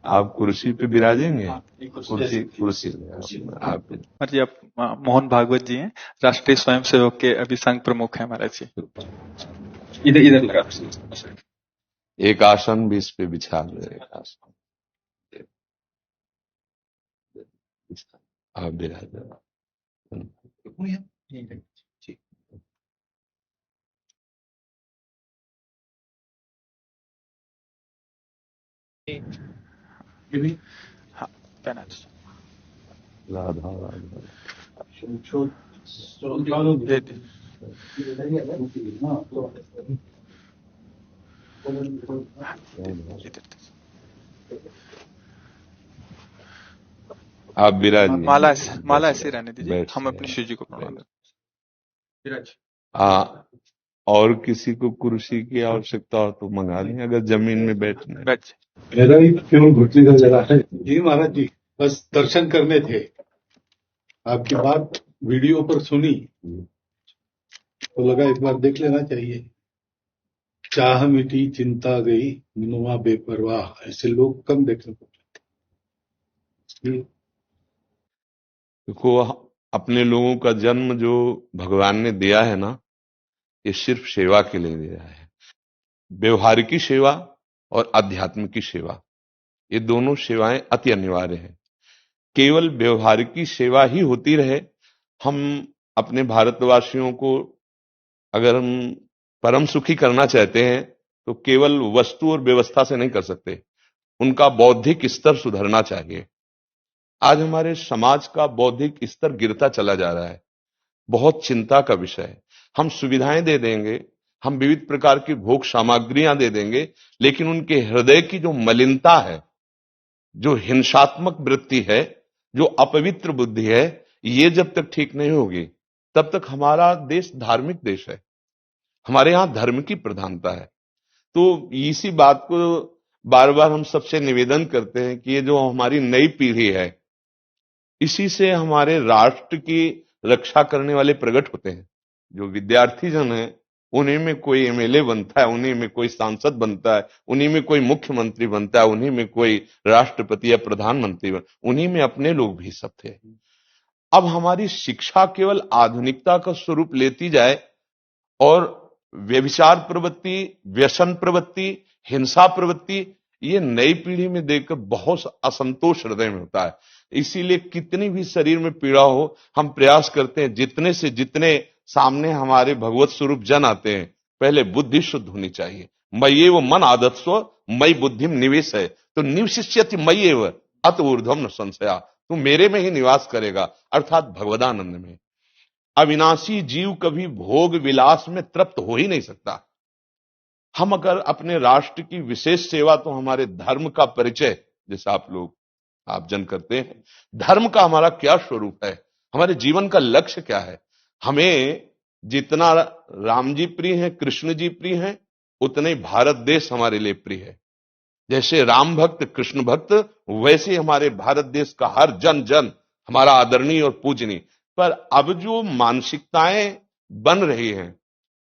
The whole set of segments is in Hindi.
आप कुर्सी पे विराजेंगे? कुर्सी कुर्सी आप जी, आप मोहन भागवत जी हैं, राष्ट्रीय स्वयंसेवक के अभी संघ प्रमुख हैं महाराज जी। इधर लगा। एक आसन भी इस पे बिछा दे, एक आसन आप विराज। हाँ, पहना राधा राधा दे दे। आप विराजिए। माला ऐसे रहने दीजिए, बैठ हम से अपनी शिव जी को प्रणाम करें। और किसी को कुर्सी की आवश्यकता हो तो मंगा लें, अगर जमीन में बैठना है। बैठ मेरा भी केवल घुटने का जगह है जी महाराज जी, बस दर्शन करने थे। आपकी बात वीडियो पर सुनी तो लगा एक बार देख लेना चाहिए। चाह मिटी चिंता गई मनुआ बेपरवाह, ऐसे लोग कम देखने को मिलते। देखो, अपने लोगों का जन्म जो भगवान ने दिया है ना, ये सिर्फ सेवा के लिए दिया है। व्यवहारिकी सेवा और आध्यात्म की सेवा, ये दोनों सेवाएं अति अनिवार्य हैं। केवल व्यवहारिकी सेवा ही होती रहे, हम अपने भारतवासियों को अगर हम परम सुखी करना चाहते हैं तो केवल वस्तु और व्यवस्था से नहीं कर सकते, उनका बौद्धिक स्तर सुधरना चाहिए। आज हमारे समाज का बौद्धिक स्तर गिरता चला जा रहा है, बहुत चिंता का विषय है। हम सुविधाएं दे देंगे, हम विविध प्रकार की भोग सामग्रियां दे देंगे, लेकिन उनके हृदय की जो मलिनता है, जो हिंसात्मक वृत्ति है, जो अपवित्र बुद्धि है, ये जब तक ठीक नहीं होगी तब तक हमारा देश धार्मिक देश है, हमारे यहां धर्म की प्रधानता है। तो इसी बात को बार बार हम सबसे निवेदन करते हैं कि ये जो हमारी नई पीढ़ी है, इसी से हमारे राष्ट्र की रक्षा करने वाले प्रकट होते हैं। जो विद्यार्थी जन है, उन्हीं में कोई एमएलए बनता है, उन्हीं में कोई सांसद बनता है, उन्हीं में कोई मुख्यमंत्री बनता है, उन्हीं में कोई राष्ट्रपति या प्रधानमंत्री उन्हीं में अपने लोग भी सब थे। अब हमारी शिक्षा केवल आधुनिकता का स्वरूप लेती जाए और व्यभिचार प्रवृत्ति, व्यसन प्रवृत्ति, हिंसा प्रवृत्ति, ये नई पीढ़ी में देखकर बहुत असंतोष हृदय में होता है। इसीलिए कितनी भी शरीर में पीड़ा हो, हम प्रयास करते हैं जितने से जितने सामने हमारे भगवत स्वरूप जन आते हैं, पहले बुद्धि शुद्ध होनी चाहिए। मय्ये वो मन आदत्स्व मई बुद्धि निवेश है, तो निवशिष्यति मय्ये व अत ऊर्ध्वम न संशया, तू मेरे में ही निवास करेगा, अर्थात भगवदानंद में। अविनाशी जीव कभी भोग विलास में तृप्त हो ही नहीं सकता। हम अगर अपने राष्ट्र की विशेष सेवा, तो हमारे धर्म का परिचय, जैसे आप जन करते हैं, धर्म का हमारा क्या स्वरूप है, हमारे जीवन का लक्ष्य क्या है। हमें जितना राम जी प्रिय हैं, कृष्ण जी प्रिय हैं, उतने ही भारत देश हमारे लिए प्रिय है। जैसे राम भक्त कृष्ण भक्त, वैसे हमारे भारत देश का हर जन जन हमारा आदरणीय और पूजनीय। पर अब जो मानसिकताएं बन रही हैं,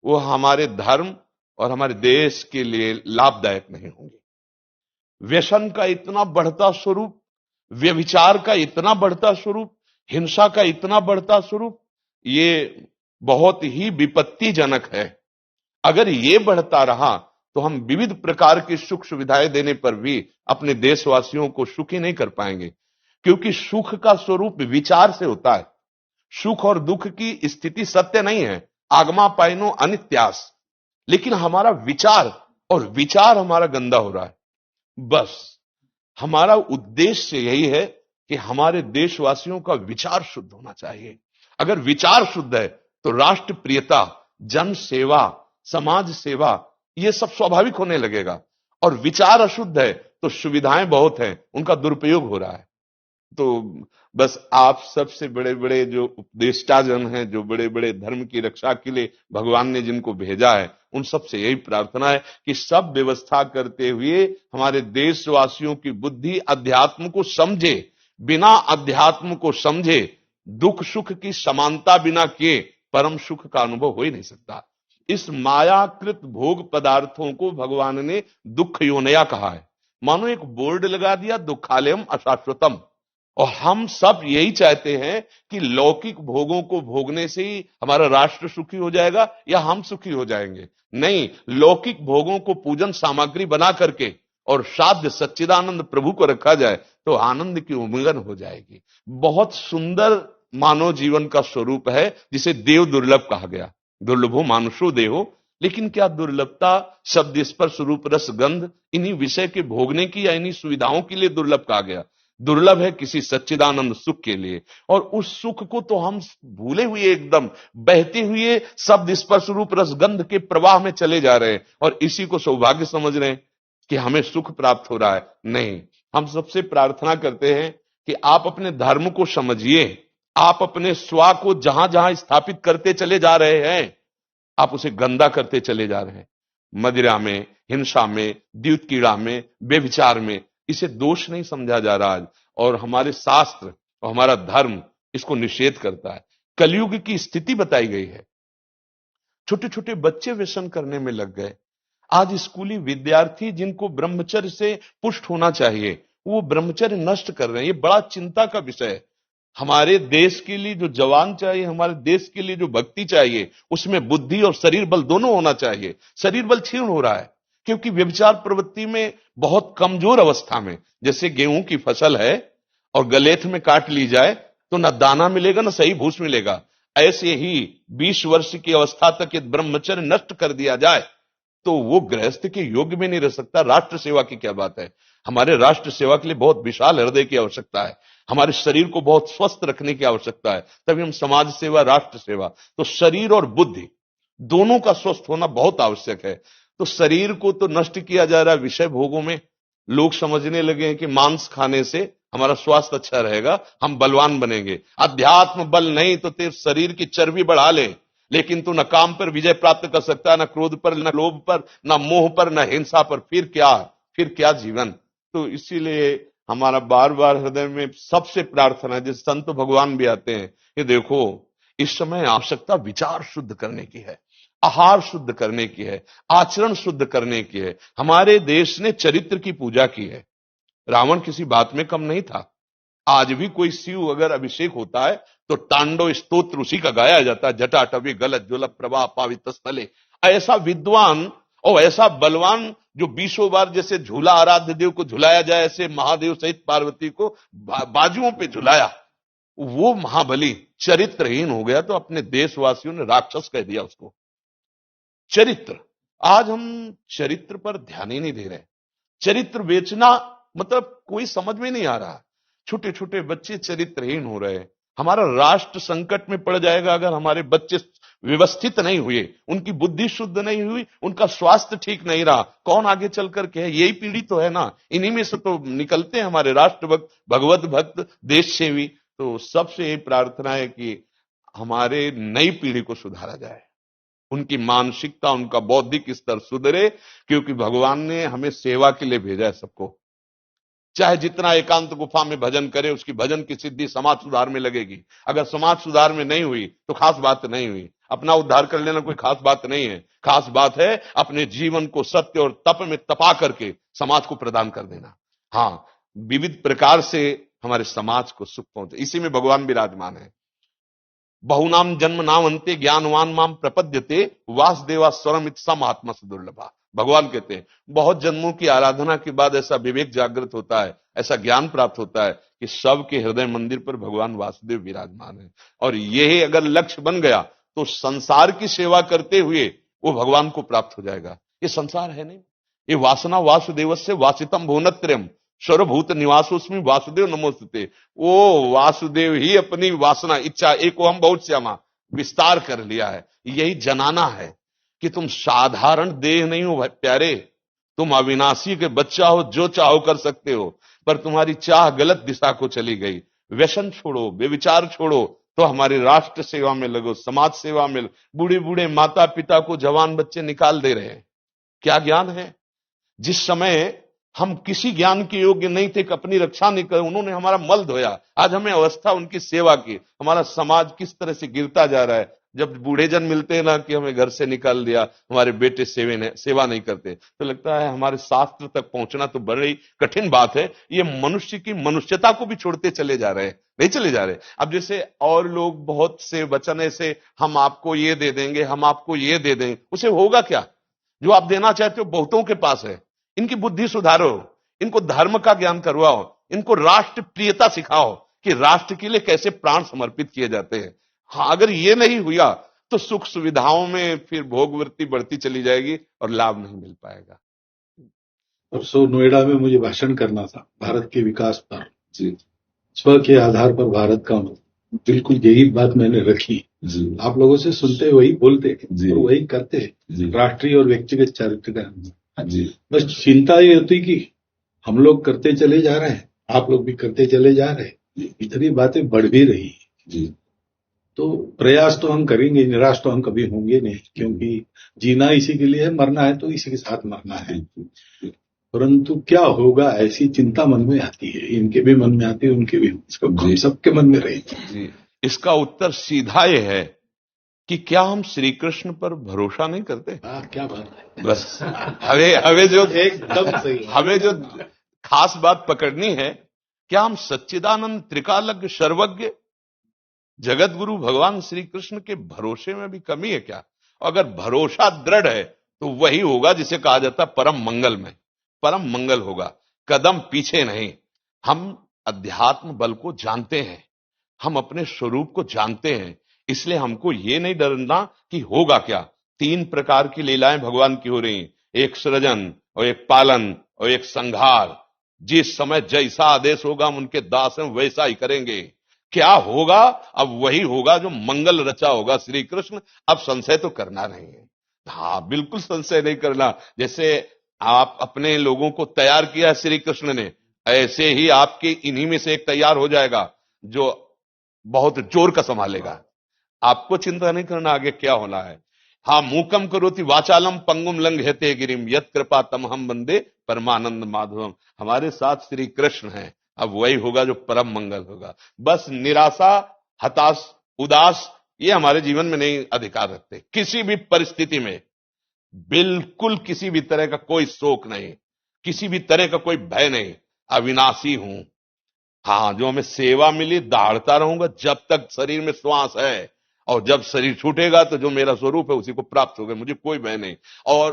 वो हमारे धर्म और हमारे देश के लिए लाभदायक नहीं होंगे। व्यसन का इतना बढ़ता स्वरूप, व्यभिचार का इतना बढ़ता स्वरूप, हिंसा का इतना बढ़ता स्वरूप, ये बहुत ही विपत्तिजनक है। अगर ये बढ़ता रहा तो हम विविध प्रकार की सुख सुविधाएं देने पर भी अपने देशवासियों को सुखी नहीं कर पाएंगे, क्योंकि सुख का स्वरूप विचार से होता है। सुख और दुख की स्थिति सत्य नहीं है, आगमा पाइनो अनित्यास, लेकिन हमारा विचार, और विचार हमारा गंदा हो रहा है। बस हमारा उद्देश्य यही है कि हमारे देशवासियों का विचार शुद्ध होना चाहिए। अगर विचार शुद्ध है तो राष्ट्र प्रियता, जन सेवा, समाज सेवा, ये सब स्वाभाविक होने लगेगा। और विचार अशुद्ध है तो सुविधाएं बहुत हैं, उनका दुरुपयोग हो रहा है। तो बस आप सबसे बड़े बड़े जो उपदेष्टा जन हैं, जो बड़े बड़े धर्म की रक्षा के लिए भगवान ने जिनको भेजा है, उन सबसे यही प्रार्थना है कि सब व्यवस्था करते हुए हमारे देशवासियों की बुद्धि अध्यात्म को समझे। बिना अध्यात्म को समझे दुख सुख की समानता बिना किए परम सुख का अनुभव हो ही नहीं सकता। इस मायाकृत भोग पदार्थों को भगवान ने दुख योनया कहा है। मानो एक बोर्ड लगा दिया, दुखालयम अशाश्वतम। और हम सब यही चाहते हैं कि लौकिक भोगों को भोगने से ही हमारा राष्ट्र सुखी हो जाएगा या हम सुखी हो जाएंगे। नहीं, लौकिक भोगों को पूजन सामग्री बना करके और साध्य सच्चिदानंद प्रभु को रखा जाए तो आनंद की उमंगन हो जाएगी। बहुत सुंदर मानव जीवन का स्वरूप है, जिसे देव दुर्लभ कहा गया। दुर्लभो मानुषो देहो। लेकिन क्या दुर्लभता शब्द स्पर्श रूप रस गंध इन्हीं विषय के भोगने की या इन्हीं सुविधाओं के लिए दुर्लभ कहा गया? दुर्लभ है किसी सच्चिदानंद सुख के लिए। और उस सुख को तो हम भूले हुए, एकदम बहते हुए शब्द स्पर्श रूप रस गंध के प्रवाह में चले जा रहे हैं और इसी को सौभाग्य समझ रहे हैं कि हमें सुख प्राप्त हो रहा है। नहीं, हम सबसे प्रार्थना करते हैं कि आप अपने धर्म को समझिए। आप अपने स्वा को जहां जहां स्थापित करते चले जा रहे हैं, आप उसे गंदा करते चले जा रहे हैं। मदिरा में, हिंसा में, द्यूत कीड़ा में, बेविचार में, इसे दोष नहीं समझा जा रहा आज। और हमारे शास्त्र और हमारा धर्म इसको निषेध करता है। कलयुग की स्थिति बताई गई है। छोटे छोटे बच्चे व्यसन करने में लग गए। आज स्कूली विद्यार्थी जिनको ब्रह्मचर्य से पुष्ट होना चाहिए, वो ब्रह्मचर्य नष्ट कर रहे हैं। ये बड़ा चिंता का विषय है। हमारे देश के लिए जो जवान चाहिए, हमारे देश के लिए जो भक्ति चाहिए, उसमें बुद्धि और शरीर बल दोनों होना चाहिए। शरीर बल क्षीण हो रहा है क्योंकि व्यभिचार प्रवृत्ति में बहुत कमजोर अवस्था में, जैसे गेहूं की फसल है और गलेथ में काट ली जाए तो न दाना मिलेगा न सही भूस मिलेगा, ऐसे ही 20 वर्ष की अवस्था तक यदि ब्रह्मचर्य नष्ट कर दिया जाए तो वो गृहस्थ के योग्य में नहीं रह सकता। राष्ट्र सेवा की क्या बात है। हमारे राष्ट्र सेवा के लिए बहुत विशाल हृदय की आवश्यकता है। हमारे शरीर को बहुत स्वस्थ रखने की आवश्यकता है, तभी हम समाज सेवा, राष्ट्र सेवा। तो शरीर और बुद्धि दोनों का स्वस्थ होना बहुत आवश्यक है। तो शरीर को तो नष्ट किया जा रहा है विषय भोगों में। लोग समझने लगे हैं कि मांस खाने से हमारा स्वास्थ्य अच्छा रहेगा, हम बलवान बनेंगे। अध्यात्म बल नहीं तो तेरे शरीर की चर्बी बढ़ा ले, लेकिन तू न काम पर विजय प्राप्त कर सकता, न क्रोध पर, न लोभ पर, न मोह पर, न हिंसा पर। फिर क्या जीवन। तो इसीलिए हमारा बार बार हृदय में सबसे प्रार्थना है, जिस संत भगवान भी आते हैं, ये देखो इस समय आवश्यकता विचार शुद्ध करने की है, आहार शुद्ध करने की है, आचरण शुद्ध करने की है। हमारे देश ने चरित्र की पूजा की है। रावण किसी बात में कम नहीं था। आज भी कोई शिव अगर अभिषेक होता है तो तांडव स्तोत्र उसी का गाया जाता है। जटाटवी गलत ज्वल प्रवाह पावित स्थले। ऐसा विद्वान और ऐसा बलवान जो 20 बार जैसे झूला आराध्य देव को झुलाया जाए, ऐसे महादेव सहित पार्वती को बाजुओं पे झुलाया, वो महाबली चरित्रहीन हो गया तो अपने देशवासियों ने राक्षस कह दिया उसको। चरित्र, आज हम चरित्र पर ध्यान ही नहीं दे रहे। चरित्र बेचना मतलब कोई समझ में नहीं आ रहा। छोटे छोटे बच्चे चरित्रहीन हो रहे हैं। हमारा राष्ट्र संकट में पड़ जाएगा अगर हमारे बच्चे व्यवस्थित नहीं हुए, उनकी बुद्धि शुद्ध नहीं हुई, उनका स्वास्थ्य ठीक नहीं रहा। कौन आगे चल करके है? यही पीढ़ी तो है ना। इन्हीं में से तो निकलते हैं हमारे राष्ट्र भक्त, भगवत भक्त, देश सेवी। तो सबसे ये प्रार्थना है कि हमारे नई पीढ़ी को सुधारा जाए, उनकी मानसिकता, उनका बौद्धिक स्तर सुधरे, क्योंकि भगवान ने हमें सेवा के लिए भेजा है सबको। चाहे जितना एकांत गुफा में भजन करे, उसकी भजन की सिद्धि समाज सुधार में लगेगी। अगर समाज सुधार में नहीं हुई तो खास बात नहीं हुई। अपना उद्धार कर लेना कोई खास बात नहीं है। खास बात है अपने जीवन को सत्य और तप में तपा करके समाज को प्रदान कर देना। हाँ, विविध प्रकार से हमारे समाज को सुख पहुंचे, इसी में भगवान विराजमान है। बहुनाम जन्म नाम अंते ज्ञानवान माम प्रपद्यते वासुदेवा स्वरमित सम आत्मा से दुर्लभा। भगवान कहते हैं बहुत जन्मों की आराधना के बाद ऐसा विवेक जागृत होता है, ऐसा ज्ञान प्राप्त होता है कि सबके हृदय मंदिर पर भगवान वासुदेव विराजमान है। और यही अगर लक्ष्य बन गया तो संसार की सेवा करते हुए वो भगवान को प्राप्त हो जाएगा। ये संसार है नहीं, ये वासना वासुदेवस्य वासितम भुवनत्रयम् सर्वभूत निवासोस्मि वासुदेव नमोस्तुते। वो वासुदेव ही अपनी वासना, इच्छा, एको हम बहुत श्यामा विस्तार कर लिया है। यही जनाना है कि तुम साधारण देह नहीं हो प्यारे, तुम अविनाशी के बच्चा हो, जो चाहो कर सकते हो। पर तुम्हारी चाह गलत दिशा को चली गई। व्यसन छोड़ो, बेविचार छोड़ो, तो हमारी राष्ट्र सेवा में लगो, समाज सेवा में। बूढ़े बूढ़े माता पिता को जवान बच्चे निकाल दे रहे हैं। क्या ज्ञान है? जिस समय हम किसी ज्ञान के योग्य नहीं थे कि अपनी रक्षा नहीं कर, उन्होंने हमारा मल धोया। आज हमें अवस्था उनकी सेवा की। हमारा समाज किस तरह से गिरता जा रहा है। जब बूढ़े जन मिलते हैं ना कि हमें घर से निकाल दिया, हमारे बेटे सेवा नहीं करते, तो लगता है हमारे शास्त्र तक पहुंचना तो बड़ी कठिन बात है। ये मनुष्य की मनुष्यता को भी छोड़ते चले जा रहे हैं, नहीं चले जा रहे। अब जैसे और लोग बहुत से वचन ऐसे, हम आपको ये दे देंगे, हम आपको ये दे देंगे, उसे होगा क्या? जो आप देना चाहते हो बहुतों के पास है। इनकी बुद्धि सुधारो, इनको धर्म का ज्ञान करवाओ, इनको राष्ट्र प्रियता सिखाओ कि राष्ट्र के लिए कैसे प्राण समर्पित किए जाते हैं। हाँ, अगर ये नहीं हुआ तो सुख सुविधाओं में फिर भोगवृत्ति बढ़ती चली जाएगी और लाभ नहीं मिल पाएगा। परसों नोएडा में मुझे भाषण करना था भारत के विकास पर। स्व के आधार पर भारत का, बिल्कुल यही बात मैंने रखी। आप लोगों से सुनते वही बोलते और वही करते, राष्ट्रीय और व्यक्तिगत चरित्र का। बस चिंता ये होती कि हम लोग करते चले जा रहे हैं, आप लोग भी करते चले जा रहे हैं, इतनी बातें बढ़ भी रही है। तो प्रयास तो हम करेंगे, निराश तो हम कभी होंगे नहीं, क्योंकि जीना इसी के लिए है, मरना है तो इसी के साथ मरना है। परंतु क्या होगा, ऐसी चिंता मन में आती है, इनके भी मन में आती है, उनके भी, हम सबके मन में रहेगी। इसका उत्तर सीधा ये है कि क्या हम श्री कृष्ण पर भरोसा नहीं करते? क्या बात है, बस हमें जो एकदम सही, हमें जो खास बात पकड़नी है, क्या हम सच्चिदानंद त्रिकालज्ञ सर्वज्ञ जगत गुरु भगवान श्री कृष्ण के भरोसे में भी कमी है क्या? अगर भरोसा दृढ़ है तो वही होगा जिसे कहा जाता है परम मंगल में, परम मंगल होगा, कदम पीछे नहीं। हम अध्यात्म बल को जानते हैं, हम अपने स्वरूप को जानते हैं, इसलिए हमको ये नहीं डरना कि होगा क्या। 3 प्रकार की लीलाएं भगवान की हो रही, एक सृजन और एक पालन और एक संहार। जिस समय जैसा आदेश होगा हम उनके दास हैं, वैसा ही करेंगे। क्या होगा? अब वही होगा जो मंगल रचा होगा श्री कृष्ण। अब संशय तो करना नहीं है, हाँ बिल्कुल संशय नहीं करना। जैसे आप अपने लोगों को तैयार किया है श्री कृष्ण ने, ऐसे ही आपके इन्हीं में से एक तैयार हो जाएगा जो बहुत जोर का संभालेगा। आपको चिंता नहीं करना आगे क्या होना है। हाँ, मूकम करोति वाचालम पंगुम लंघयते गिरिम यत् कृपा तमहम वंदे परमानंद माधवम। हमारे साथ श्री कृष्ण हैं, अब वही होगा जो परम मंगल होगा। बस निराशा, हताश, उदास ये हमारे जीवन में नहीं अधिकार रखते। किसी भी परिस्थिति में बिल्कुल किसी भी तरह का कोई शोक नहीं, किसी भी तरह का कोई भय नहीं। अविनाशी हूं, हाँ जो हमें सेवा मिली दहाड़ता रहूंगा जब तक शरीर में श्वास है, और जब शरीर छूटेगा तो जो मेरा स्वरूप है उसी को प्राप्त होगा, मुझे कोई भय नहीं। और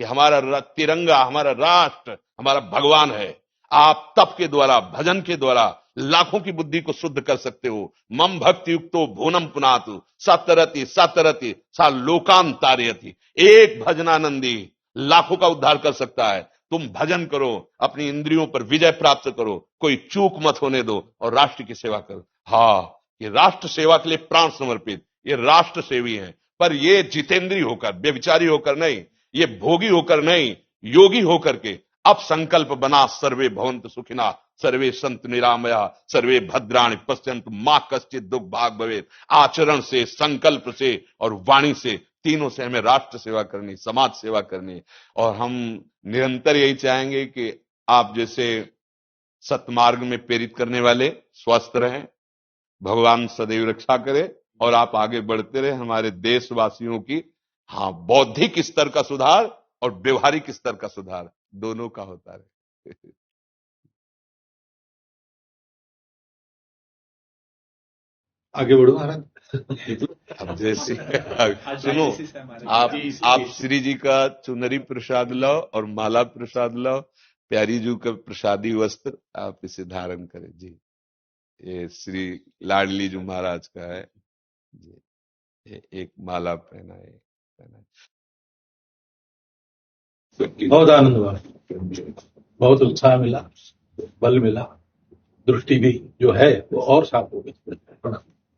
कि हमारा तिरंगा, हमारा राष्ट्र, हमारा भगवान है। आप तप के द्वारा, भजन के द्वारा लाखों की बुद्धि को शुद्ध कर सकते हो। मम भक्ति युक्तो भुवनम पुनातु सतरति सतरति सा लोकान तारयति। एक भजनानंदी लाखों का उद्धार कर सकता है। तुम भजन करो, अपनी इंद्रियों पर विजय प्राप्त करो, कोई चूक मत होने दो और राष्ट्र की सेवा करो। हाँ, ये राष्ट्र सेवा के लिए प्राण समर्पित, ये राष्ट्र सेवी हैं, पर ये जितेंद्रीय होकर, व्यभिचारी होकर नहीं, ये भोगी होकर नहीं, योगी होकर के अब संकल्प बना, सर्वे भवन्तु सुखिना, सर्वे संतु निरामया, सर्वे भद्राणि पश्यन्तु मां कश्चित् दुख भाग भवेत्। आचरण से, संकल्प से और वाणी से, तीनों से हमें राष्ट्र सेवा करनी, समाज सेवा करनी। और हम निरंतर यही चाहेंगे कि आप जैसे सतमार्ग में प्रेरित करने वाले स्वस्थ रहें, भगवान सदैव रक्षा करे और आप आगे बढ़ते रहे। हमारे देशवासियों की हाँ बौद्धिक स्तर का सुधार और व्यवहारिक स्तर का सुधार दोनों का होता रहे। आगे बढ़ो महाराज। अब जैसे सुनो, आप श्री जी का चुनरी प्रसाद लाओ और माला प्रसाद लाओ, प्यारी जी का प्रसादी वस्त्र आप इसे धारण करें जी। ये श्री लाडली जी महाराज का है जी, एक माला पहनाए। बहुत आनंद हुआ, बहुत उत्साह मिला, बल मिला, दृष्टि भी जो है वो और साफ हो गई।